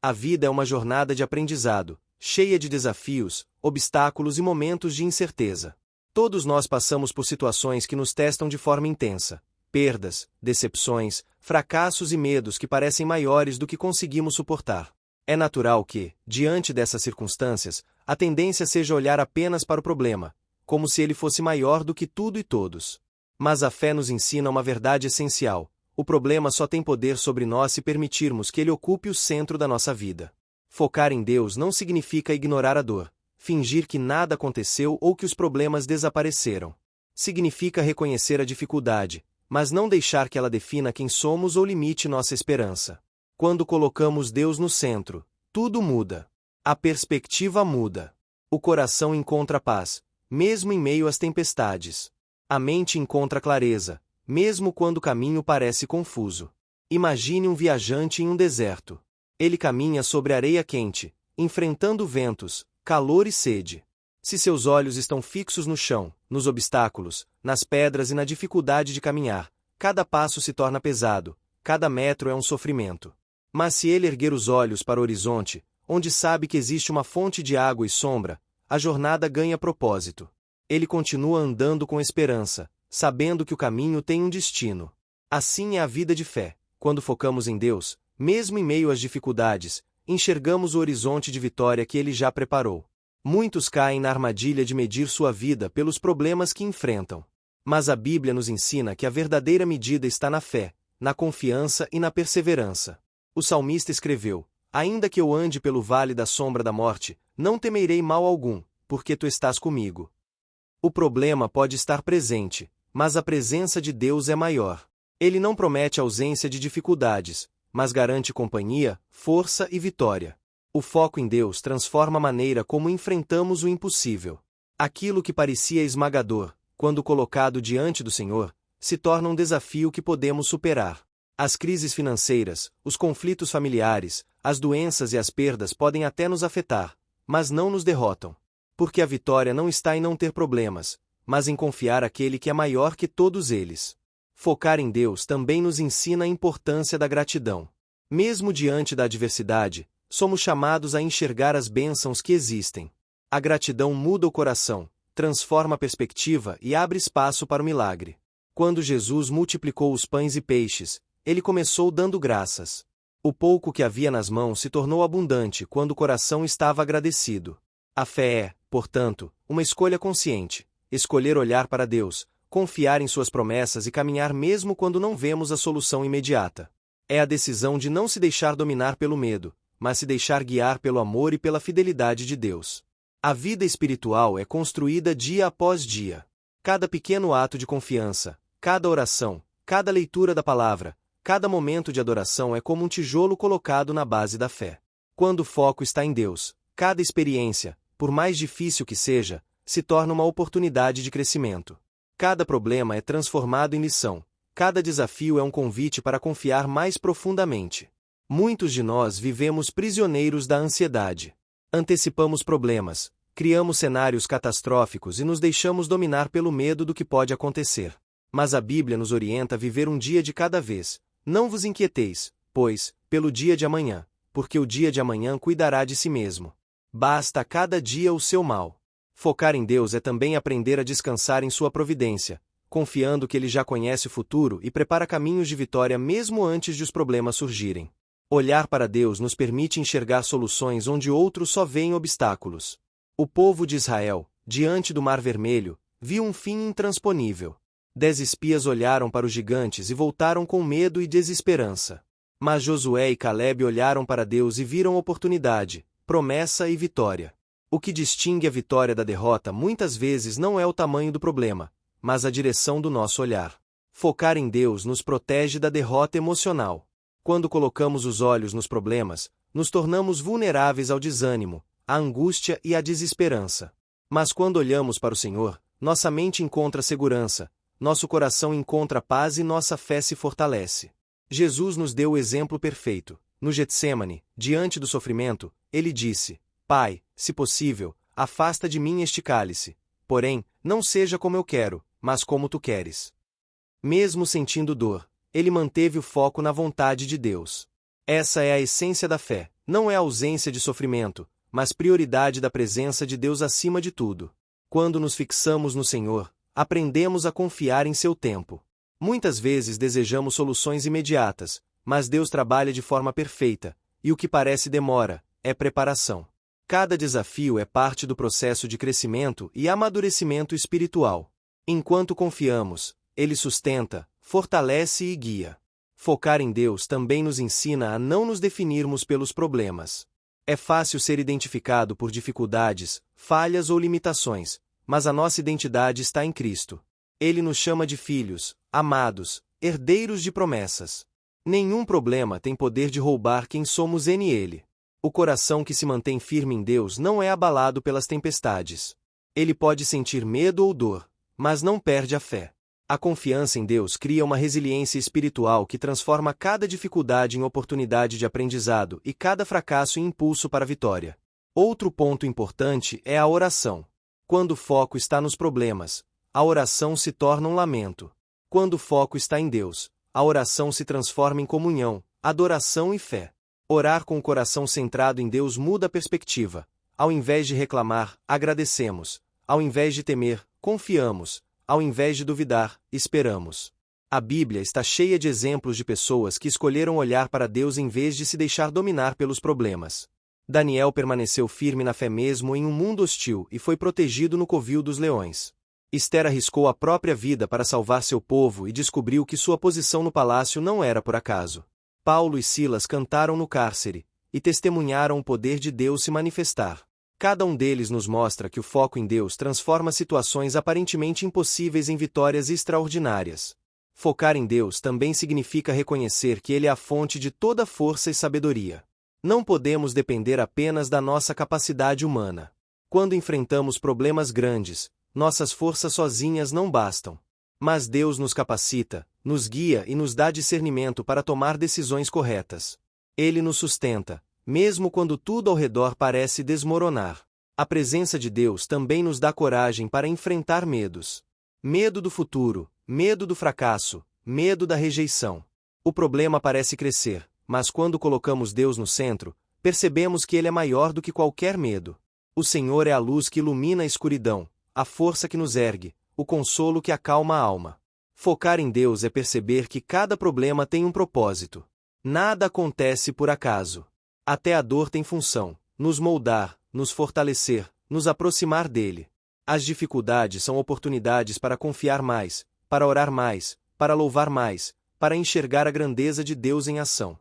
A vida é uma jornada de aprendizado, cheia de desafios, obstáculos e momentos de incerteza. Todos nós passamos por situações que nos testam de forma intensa. Perdas, decepções, fracassos e medos que parecem maiores do que conseguimos suportar. É natural que, diante dessas circunstâncias, a tendência seja olhar apenas para o problema, como se ele fosse maior do que tudo e todos. Mas a fé nos ensina uma verdade essencial: o problema só tem poder sobre nós se permitirmos que ele ocupe o centro da nossa vida. Focar em Deus não significa ignorar a dor, fingir que nada aconteceu ou que os problemas desapareceram. Significa reconhecer a dificuldade, mas não deixar que ela defina quem somos ou limite nossa esperança. Quando colocamos Deus no centro, tudo muda. A perspectiva muda. O coração encontra paz, mesmo em meio às tempestades. A mente encontra clareza, mesmo quando o caminho parece confuso. Imagine um viajante em um deserto. Ele caminha sobre areia quente, enfrentando ventos, calor e sede. Se seus olhos estão fixos no chão, nos obstáculos, nas pedras e na dificuldade de caminhar, cada passo se torna pesado, cada metro é um sofrimento. Mas se ele erguer os olhos para o horizonte, onde sabe que existe uma fonte de água e sombra, a jornada ganha propósito. Ele continua andando com esperança, sabendo que o caminho tem um destino. Assim é a vida de fé. Quando focamos em Deus, mesmo em meio às dificuldades, enxergamos o horizonte de vitória que Ele já preparou. Muitos caem na armadilha de medir sua vida pelos problemas que enfrentam. Mas a Bíblia nos ensina que a verdadeira medida está na fé, na confiança e na perseverança. O salmista escreveu: ainda que eu ande pelo vale da sombra da morte, não temerei mal algum, porque tu estás comigo. O problema pode estar presente, mas a presença de Deus é maior. Ele não promete ausência de dificuldades, mas garante companhia, força e vitória. O foco em Deus transforma a maneira como enfrentamos o impossível. Aquilo que parecia esmagador, quando colocado diante do Senhor, se torna um desafio que podemos superar. As crises financeiras, os conflitos familiares, as doenças e as perdas podem até nos afetar, mas não nos derrotam. Porque a vitória não está em não ter problemas, mas em confiar naquele que é maior que todos eles. Focar em Deus também nos ensina a importância da gratidão. Mesmo diante da adversidade, somos chamados a enxergar as bênçãos que existem. A gratidão muda o coração, transforma a perspectiva e abre espaço para o milagre. Quando Jesus multiplicou os pães e peixes, ele começou dando graças. O pouco que havia nas mãos se tornou abundante quando o coração estava agradecido. A fé é, portanto, uma escolha consciente. Escolher olhar para Deus, confiar em suas promessas e caminhar mesmo quando não vemos a solução imediata. É a decisão de não se deixar dominar pelo medo, mas se deixar guiar pelo amor e pela fidelidade de Deus. A vida espiritual é construída dia após dia. Cada pequeno ato de confiança, cada oração, cada leitura da palavra, cada momento de adoração é como um tijolo colocado na base da fé. Quando o foco está em Deus, cada experiência, por mais difícil que seja, se torna uma oportunidade de crescimento. Cada problema é transformado em lição, cada desafio é um convite para confiar mais profundamente. Muitos de nós vivemos prisioneiros da ansiedade. Antecipamos problemas, criamos cenários catastróficos e nos deixamos dominar pelo medo do que pode acontecer. Mas a Bíblia nos orienta a viver um dia de cada vez. Não vos inquieteis, pois, pelo dia de amanhã, porque o dia de amanhã cuidará de si mesmo. Basta a cada dia o seu mal. Focar em Deus é também aprender a descansar em sua providência, confiando que Ele já conhece o futuro e prepara caminhos de vitória mesmo antes de os problemas surgirem. Olhar para Deus nos permite enxergar soluções onde outros só veem obstáculos. O povo de Israel, diante do Mar Vermelho, viu um fim intransponível. 10 espias olharam para os gigantes e voltaram com medo e desesperança. Mas Josué e Calebe olharam para Deus e viram oportunidade, promessa e vitória. O que distingue a vitória da derrota muitas vezes não é o tamanho do problema, mas a direção do nosso olhar. Focar em Deus nos protege da derrota emocional. Quando colocamos os olhos nos problemas, nos tornamos vulneráveis ao desânimo, à angústia e à desesperança. Mas quando olhamos para o Senhor, nossa mente encontra segurança, nosso coração encontra paz e nossa fé se fortalece. Jesus nos deu o exemplo perfeito. No Getsêmani, diante do sofrimento, ele disse: Pai, se possível, afasta de mim este cálice. Porém, não seja como eu quero, mas como tu queres. Mesmo sentindo dor, ele manteve o foco na vontade de Deus. Essa é a essência da fé. Não é ausência de sofrimento, mas prioridade da presença de Deus acima de tudo. Quando nos fixamos no Senhor, aprendemos a confiar em seu tempo. Muitas vezes desejamos soluções imediatas, mas Deus trabalha de forma perfeita, e o que parece demora, é preparação. Cada desafio é parte do processo de crescimento e amadurecimento espiritual. Enquanto confiamos, Ele sustenta, fortalece e guia. Focar em Deus também nos ensina a não nos definirmos pelos problemas. É fácil ser identificado por dificuldades, falhas ou limitações, mas a nossa identidade está em Cristo. Ele nos chama de filhos, amados, herdeiros de promessas. Nenhum problema tem poder de roubar quem somos nele. O coração que se mantém firme em Deus não é abalado pelas tempestades. Ele pode sentir medo ou dor, mas não perde a fé. A confiança em Deus cria uma resiliência espiritual que transforma cada dificuldade em oportunidade de aprendizado e cada fracasso em impulso para a vitória. Outro ponto importante é a oração. Quando o foco está nos problemas, a oração se torna um lamento. Quando o foco está em Deus, a oração se transforma em comunhão, adoração e fé. Orar com o coração centrado em Deus muda a perspectiva. Ao invés de reclamar, agradecemos. Ao invés de temer, confiamos. Ao invés de duvidar, esperamos. A Bíblia está cheia de exemplos de pessoas que escolheram olhar para Deus em vez de se deixar dominar pelos problemas. Daniel permaneceu firme na fé mesmo em um mundo hostil e foi protegido no covil dos leões. Esther arriscou a própria vida para salvar seu povo e descobriu que sua posição no palácio não era por acaso. Paulo e Silas cantaram no cárcere e testemunharam o poder de Deus se manifestar. Cada um deles nos mostra que o foco em Deus transforma situações aparentemente impossíveis em vitórias extraordinárias. Focar em Deus também significa reconhecer que Ele é a fonte de toda força e sabedoria. Não podemos depender apenas da nossa capacidade humana. Quando enfrentamos problemas grandes, nossas forças sozinhas não bastam. Mas Deus nos capacita, nos guia e nos dá discernimento para tomar decisões corretas. Ele nos sustenta, mesmo quando tudo ao redor parece desmoronar. A presença de Deus também nos dá coragem para enfrentar medos. Medo do futuro, medo do fracasso, medo da rejeição. O problema parece crescer, mas quando colocamos Deus no centro, percebemos que Ele é maior do que qualquer medo. O Senhor é a luz que ilumina a escuridão, a força que nos ergue, o consolo que acalma a alma. Focar em Deus é perceber que cada problema tem um propósito. Nada acontece por acaso. Até a dor tem função: nos moldar, nos fortalecer, nos aproximar dele. As dificuldades são oportunidades para confiar mais, para orar mais, para louvar mais, para enxergar a grandeza de Deus em ação.